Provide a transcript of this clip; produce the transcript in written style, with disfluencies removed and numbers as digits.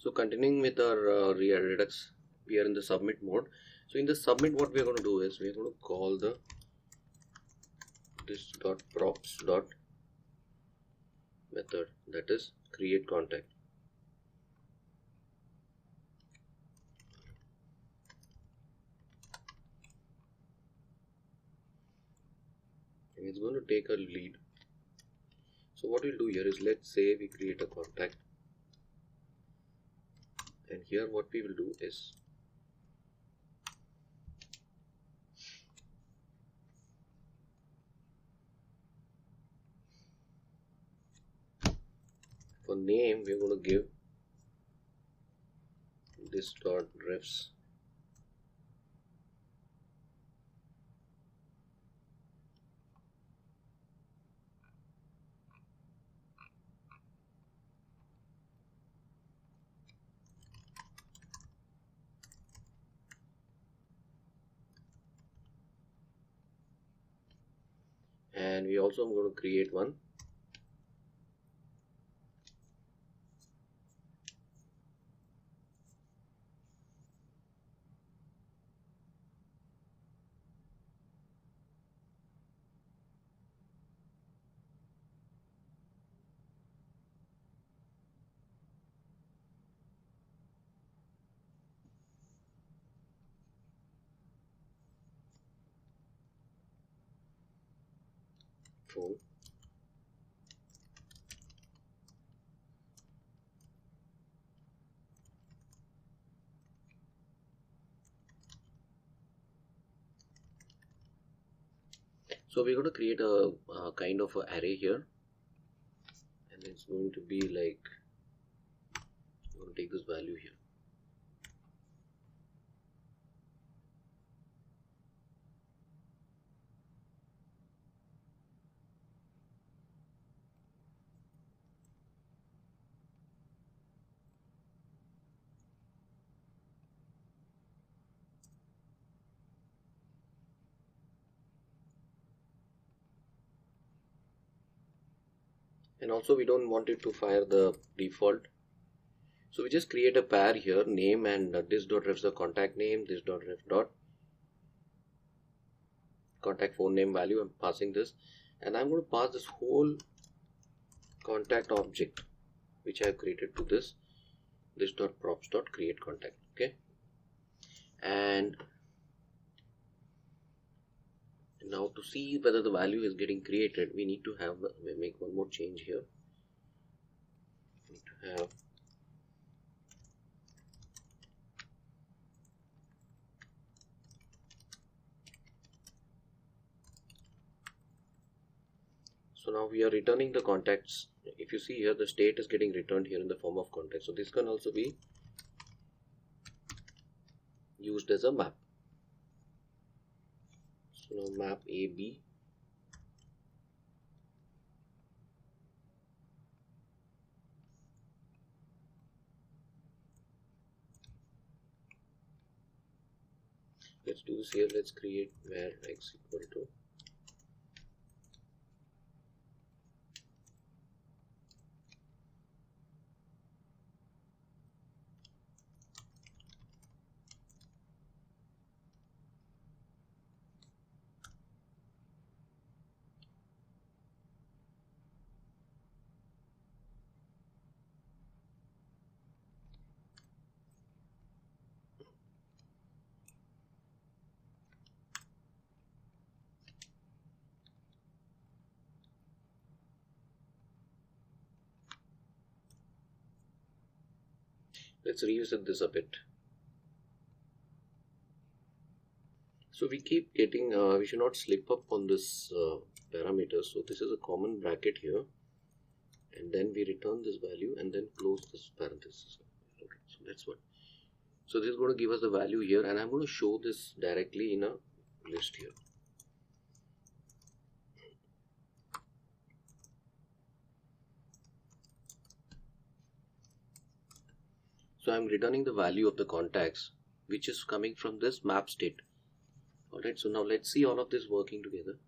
So continuing with our React Redux, we are in the submit mode. So in the submit, what we are going to do is we are going to call the this.props method, that is create contact. And it's going to take a lead. So what we'll do here is, let's say we create a contact, and here what we will do is for name we're going to give this.refs and we also are going to create one phone. So we're going to create a kind of an array here, and it's going to be like, I'm going to take this value here. And also we don't want it to fire the default, so we just create a pair here, name and this.refs the contact name, this.ref dot contact phone name value. I'm passing this, and I'm going to pass this whole contact object which I have created to this.props dot create contact. Okay, and now to see whether the value is getting created, we need to make one more change here. We need to have so now we are returning the contacts. If you see here, the state is getting returned here in the form of contact. So this can also be used as a map. So now map AB let's do this here. Let's create where x equal to let's revisit this a bit. So we keep getting, we should not slip up on this parameter. So this is a common bracket here, and then we return this value and then close this parenthesis. Okay, so that's what. So this is going to give us the value here, and I'm going to show this directly in a list here. So I'm returning the value of the contacts which is coming from this map state. Alright, so now let's see all of this working together.